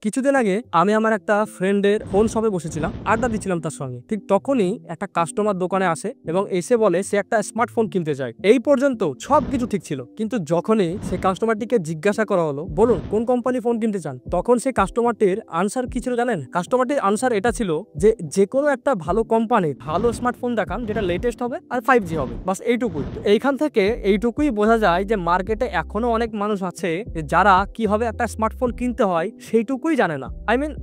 কিছুদিন আগে আমি আমার একটা ফ্রেন্ডের ফোন শপে বসেছিলাম, আড্ডা দিচ্ছিলাম তার সঙ্গে। ঠিক তখনই একটা কাস্টমার দোকানে আসে এবং এসে বলে সে একটা স্মার্টফোন কিনতে চায়। এই পর্যন্ত সবকিছু ঠিক ছিল, কিন্তু যখনই সে কাস্টমারটিকে জিজ্ঞাসা করা হলো বলুন কোন কোম্পানি ফোন কিনতে চান, তখন সে কাস্টমারটির আনসার কি ছিল জানেন? কাস্টমারটির আনসার এটা ছিল যে কোনো একটা ভালো কোম্পানির ভালো স্মার্টফোন দেখান যেটা লেটেস্ট হবে আর 5G হবে, বাস এইটুকুই। এইখান থেকে এইটুকুই বোঝা যায় যে মার্কেটে এখনো অনেক মানুষ আছে যারা কিভাবে একটা স্মার্টফোন কিনতে হয় সেইটুকুই জানে না।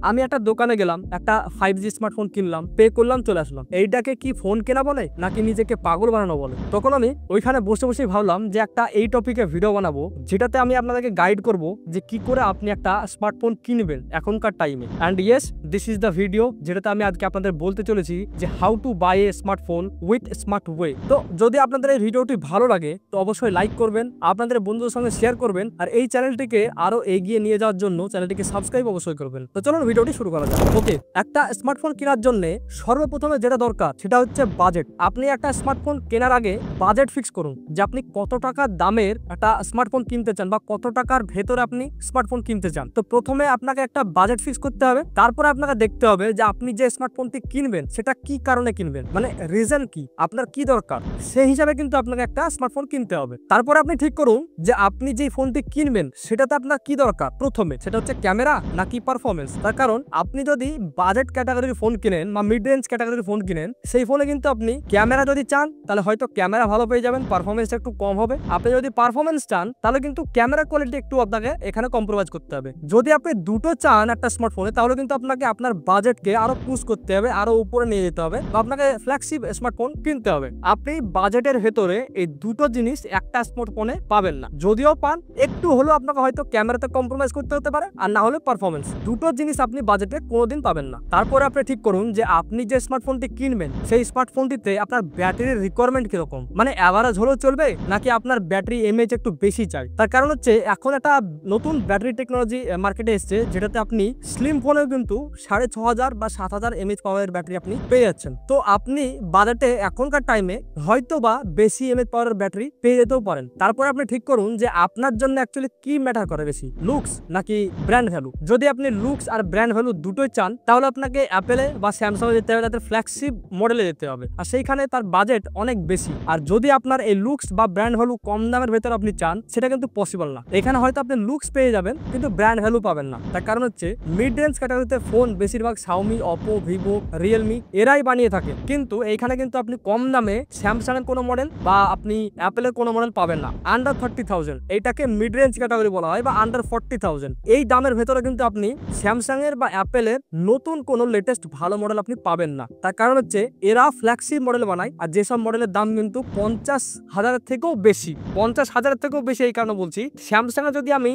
আমি একটা দোকানে গেলাম, একটা 5G স্মার্টফোন কিনলাম, পে করলাম, চলে আসলাম। এইটাকে কি ফোন কেনা বলে নাকি নিজেকে পাগল বানানো বলে? তখন আমি ওইখানে বসে বসে ভাবলাম যে একটা এই টপিকে ভিডিও বানাবো যেটাতে আমি আপনাদেরকে গাইড করব যে কি করে আপনি একটা স্মার্টফোন কিনবেন এখনকার টাইমে। And yes, this is the video যেটাতে আমি আজকে আপনাদের বলতে চলেছি যে how to buy a smartphone with smart way. তো যদি আপনাদের এই ভিডিওটি ভালো লাগে তো অবশ্যই লাইক করবেন, আপনাদের বন্ধুদের সঙ্গে শেয়ার করবেন, আর এই চ্যানেলটিকে আরো এগিয়ে নিয়ে যাওয়ার জন্য চ্যানেলটিকে সাবস্ক্রাইব অবশ্যই করবেন। তো চলুন ভিডিওটি শুরু করা যাক। ওকে, একটা স্মার্টফোন কেনার জন্য সর্বপ্রথমে যেটা দরকার সেটা হচ্ছে বাজেট। আপনি একটা স্মার্টফোন কেনার আগে বাজেট ফিক্স করুন যে আপনি কত টাকা দামের একটা স্মার্টফোন কিনতে চান বা কত টাকার ভেতরে আপনি স্মার্টফোন কিনতে চান। তো প্রথমে আপনাকে একটা বাজেট ফিক্স করতে হবে, তারপরে আপনাকে দেখতে হবে যে আপনি যে স্মার্টফোনটি কিনবেন সেটা কি কারণে কিনবেন, মানে রিজন কি, আপনার কি দরকার, সেই হিসাবে কিন্তু আপনাকে একটা স্মার্টফোন কিনতে হবে। তারপরে আপনি ঠিক করুন যে আপনি যে ফোনটি কিনবেন সেটাতে আপনার কি দরকার। প্রথমে সেটা হচ্ছে ক্যামেরা নাকি পারফরমেন্স। তার কারণ আপনি যদি বাজেট ক্যাটাগরির ফোন কিনেন বা মিড রেঞ্জ ক্যাটাগরির ফোন কিনেন, সেই ফোনে কিন্তু আপনি ক্যামেরা যদি চান তাহলে হয়তো ক্যামেরা ভালো পেয়ে যাবেন, পারফরমেন্স একটু কম হবে। আপনি যদি পারফরমেন্স চান তাহলে কিন্তু ক্যামেরা কোয়ালিটি একটু আপনাকে এখানে কম্প্রোমাইজ করতে হবে। যদি আপনি দুটো চান একটা স্মার্টফোনে তাহলে কিন্তু আপনাকে আপনার বাজেটকে আরো পুশ করতে হবে, আরো উপরে নিয়ে যেতে হবে, বা আপনাকে ফ্ল্যাগশিপ স্মার্টফোন কিনতে হবে। আপনি বাজেটের ভেতরে এই দুটো জিনিস একটা স্মার্টফোনে পাবেন না, যদিও পান একটু হলেও আপনাকে হয়তো ক্যামেরাতে কম্প্রোমাইজ করতে হতে পারে আর না হলে পারফরমেন্স। দুটো জিনিস আপনি বাজেটে কোনোদিন পাবেন না। তারপরে আপনি ঠিক করুন যে আপনি যে স্মার্টফোনটি কিনবেন সেই স্মার্টফোনটিতে আপনার ব্যাটারির রিকোয়ারমেন্ট কিরকম, মানে অ্যাভারেজ হলেও চলবে নাকি আপনার ব্যাটারি এমএএইচ একটু বেশি চাই। তার কারণ হচ্ছে এখন একটা নতুন ব্যাটারি টেকনোলজি মার্কেটে এসছে যেটাতে আপনি স্লিম ফোনেও কিন্তু 6500 বা 7000 এমএএইচ পাওয়ারের ব্যাটারি আপনি পেয়ে যাচ্ছেন। তো আপনি বাজেটে এখনকার টাইমে হয়তো বা বেশি এমএএইচ পাওয়ারের ব্যাটারি পেয়ে যেতেও পারেন। তারপর আপনি ঠিক করুন যে আপনার জন্য অ্যাকচুয়ালি কি ম্যাটার করে বেশি, লুকস নাকি ব্র্যান্ড ভ্যালু। যদি আপনি লুকস আর ব্র্যান্ড ভ্যালু দুটোই চান তাহলে আপনাকে অ্যাপেলে বা স্যামসাংয়ে যেতে হবে, তাদের ফ্ল্যাগশিপ মডেলে যেতে হবে, আর সেইখানে তার বাজেট অনেক বেশি। আর যদি আপনার এই লুকস বা ব্র্যান্ড ভ্যালু কম দামের ভেতরে আপনি চান সেটা কিন্তু পসিবল না। এখানে হয়তো আপনি লুকস পেয়ে যাবেন কিন্তু ব্র্যান্ড ভ্যালু পাবেন না। তার কারণ হচ্ছে মিড রেঞ্জ ক্যাটাগরিতে ফোন বেশিরভাগ শাওমি, অপো, ভিভো, রিয়েলমি এরাই বানিয়ে থাকে, কিন্তু এইখানে কিন্তু আপনি কম দামে স্যামসাং এর কোনো মডেল বা আপনি অ্যাপেলের কোনো মডেল পাবেন না। আন্ডার 30,000 এইটাকে মিড রেঞ্জ ক্যাটাগরি বলা হয়, বা আন্ডার 40,000 এই দামের ভেতরে কিন্তু আপনি স্যামসাং এর বা অ্যাপেলের নতুন কোনো লেটেস্ট ভালো মডেল আপনি পাবেন না। তার কারণ হচ্ছে এরা ফ্ল্যাগশিপ মডেল বানায়, আর যেসব মডেলের দাম কিন্তু 50,000 থেকেও বেশি। 50,000 থেকেও বেশি এই কারণে বলছি, স্যামসাং এর যদি আমি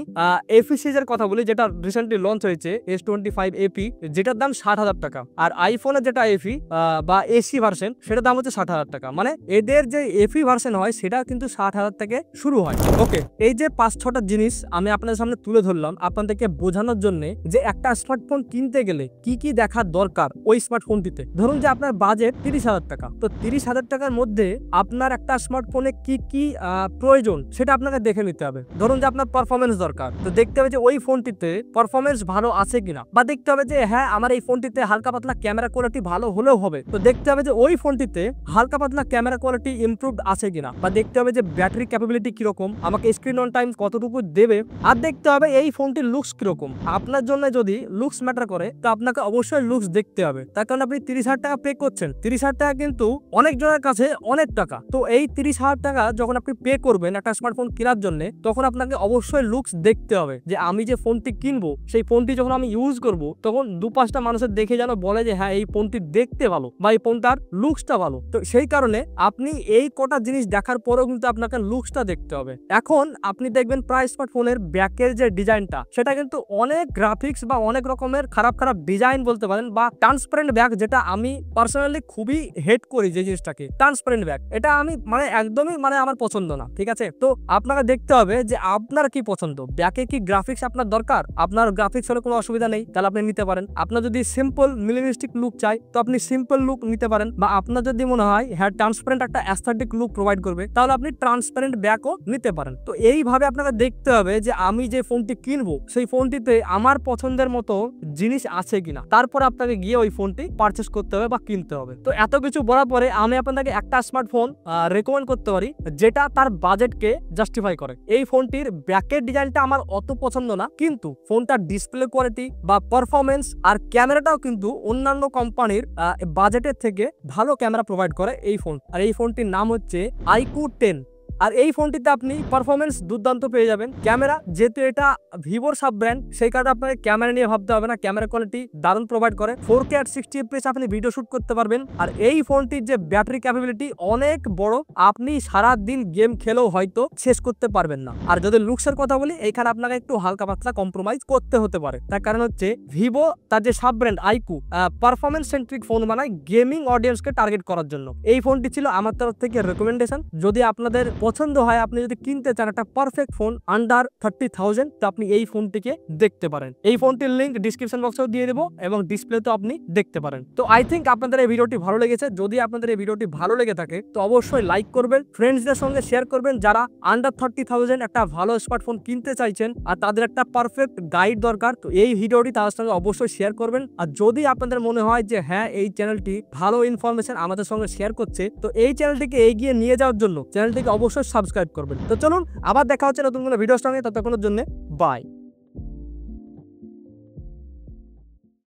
এপি সিরিজের কথা বলি যেটা রিসেন্টলি লঞ্চ হয়েছে S25 এপি, যেটার দাম 60,000 টাকা, আর আইফোনের যেটা এপি বা এসি ভার্সন সেটার দাম হচ্ছে 60,000 টাকা। মানে এদের যে এপি ভার্সন হয় সেটা কিন্তু 60,000 থেকে শুরু হয়। ওকে, এই যে 5-6টা জিনিস আমি আপনাদের সামনে তুলে ধরলাম আপনাদেরকে বোঝানোর জন্য যে একটা স্মার্টফোন কিনতে গেলে কি কি দেখার দরকার ওই স্মার্টফোনটিতে। ধরুন যে আপনার বাজেট 30,000 টাকা, তো 30,000 টাকার মধ্যে আপনার একটা স্মার্টফোনে কি কি প্রয়োজন সেটা আপনাকে দেখে নিতে হবে। ধরুন যে আপনার পারফরমেন্স দরকার, তো দেখতে হবে যে ওই ফোনটিতে পারফরমেন্স ভালো আছে কিনা, বা দেখতে হবে যে হ্যাঁ আমার এই ফোনটিতে হালকা পাতলা ক্যামেরা কোয়ালিটি ভালো হলেও হবে, তো দেখতে হবে যে ওই ফোনটিতে হালকা পাতলা ক্যামেরা কোয়ালিটি ইমপ্রুভড আছে কিনা, বা দেখতে হবে যে ব্যাটারি ক্যাপাবিলিটি কিরকম, আমাকে স্ক্রিন অন টাইম কতটুকু দেবে, আর দেখতে হবে এই ফোনটির লুকস কিরকম। আপনার জন্য যদি লুকস ম্যাটার করে তো আপনাকে অবশ্যই লুকস দেখতে হবে। তার কারণ আপনি 30,000 টাকা পে করছেন, 30,000 টাকা কিন্তু অনেক জনের কাছে অনেক টাকা। তো এই 30,000 টাকা যখন আপনি পে করবেন একটা স্মার্টফোন কেনার জন্য, তখন আপনাকে অবশ্যই লুকস দেখতে হবে যে আমি যে ফোনটি কিনবো সেই ফোনটি যখন আমি ইউজ করব তখন 2-5টা মানুষের দেখে যেন বলে যে হ্যাঁ এই ফোনটি দেখতে ভালো বা এই ফোনটার লুকসটা ভালো। তো সেই কারণে আপনি এই কটা জিনিস দেখার পরেও কিন্তু আপনাকে লুকসটা দেখতে হবে। এখন আপনি দেখবেন প্রায় স্মার্টফোনের ব্যাকের যে ডিজাইনটা সেটা কিন্তু অনেক গ্রাফিক্স বা অনেক রকমের খারাপ খারাপ ডিজাইন বলতে পারেন, বা ট্রান্সপারেন্ট ব্যাক, যেটা আমি পার্সোনালি খুবই হেট করি যে জিনিসটাকে ট্রান্সপারেন্ট ব্যাক, এটা আমি একদমই আমার পছন্দ না। ঠিক আছে, তো আপনাকে দেখতে হবে যে আপনার কি পছন্দ, ব্যাকে কি গ্রাফিক্স আপনার দরকার, আপনার গ্রাফিক্স হলে কোনো অসুবিধা নেই তাহলে আপনি নিতে পারেন। আপনার যদি সিম্পল মিনিমালিস্টিক লুক চাই তো আপনি সিম্পল লুক নিতে পারেন, বা আপনার যদি মনে হয় হ্যাঁ ট্রান্সপারেন্ট একটা অ্যাস্থেটিক লুক প্রোভাইড করবে তাহলে আপনি ট্রান্সপারেন্ট ব্যাকও নিতে পারেন। তো এইভাবে আপনাকে দেখতে হবে যে আমি যে ফোনটি কিনবো সেই ফোনটিতে আমার আপনার পছন্দের মতো জিনিস আছে কিনা, তারপর আপনাকে গিয়ে ওই ফোনটি পারচেস করতে হবে বা কিনতে হবে। তো এত কিছু বলার পরে আমি আপনাকে একটা স্মার্টফোন রেকমেন্ড করতে পারি যেটা তার বাজেটকে জাস্টিফাই করে। এই ফোনটির ব্যাকের ডিজাইনটা আমার অত পছন্দ না, কিন্তু ফোনটার ডিসপ্লে কোয়ালিটি বা পারফরমেন্স আর ক্যামেরাটাও কিন্তু অন্যান্য কোম্পানির বাজেটের থেকে ভালো ক্যামেরা প্রোভাইড করে এই ফোন। আর এই ফোনটির নাম হচ্ছে iQOO 10। আর এই ফোনটিতে আপনি পারফরমেন্স দুর্দান্ত পেয়ে যাবেন। ক্যামেরা, যেহেতু এটা ভিভোর সাব ব্র্যান্ড, সেই কারণে আপনাকে ক্যামেরা নিয়ে ভাবতে হবে না, ক্যামেরা কোয়ালিটি দারুণ প্রোভাইড করে। 4K আর 60 FPS আপনি ভিডিও শুট করতে পারবেন। আর এই ফোনটির যে ব্যাটারি ক্যাপাবিলিটি অনেক বড়, আপনি সারা দিন গেম খেলেও হয়তো শেষ করতে পারবেন না। আর যদি লুকসের কথা বলি, এখানে আপনাকে একটু হালকা পাতলা কম্প্রোমাইজ করতে হতে পারে। তার কারণ হচ্ছে ভিভো তার যে sub brand iQOO performance centric phone বানায় গেমিং অডিয়েন্সকে টার্গেট করার জন্য। এই ফোনটি ছিল আমার তরফ থেকে রেকমেন্ডেশন। যদি আপনাদের পছন্দ হয়, আপনি যদি কিনতে চান একটা পারফেক্ট ফোন আন্ডার 30,000, তো আপনি এই ফোনটিকে দেখতে পারেন। এই ফোনটির লিঙ্ক ডিসক্রিপশন বক্সেও দিয়ে দেবো এবং ডিসপ্লেতেও আপনি দেখতে পারেন। তো আই থিঙ্ক আপনাদের এই ভিডিওটি ভালো লেগেছে। যদি আপনাদের এই ভিডিওটি ভালো লেগে থাকে তো অবশ্যই লাইক করবেন, ফ্রেন্ডসদের সঙ্গে শেয়ার করবেন যারা আন্ডার 30,000 একটা ভালো স্মার্টফোন কিনতে চাইছেন আর তাদের একটা পারফেক্ট গাইড দরকার। তো এই ভিডিওটি তাদের সঙ্গে অবশ্যই শেয়ার করবেন। আর যদি আপনাদের মনে হয় যে হ্যাঁ, এই চ্যানেলটি ভালো ইনফরমেশন আমাদের সঙ্গে শেয়ার করছে, তো এই চ্যানেলটিকে এগিয়ে নিয়ে যাওয়ার জন্য চ্যানেলটিকে অবশ্যই সাবস্ক্রাইব করবেন। তো চলুন, আবার দেখা হচ্ছে নতুন কোনো ভিডিওর সঙ্গে। ততক্ষণের জন্য বাই।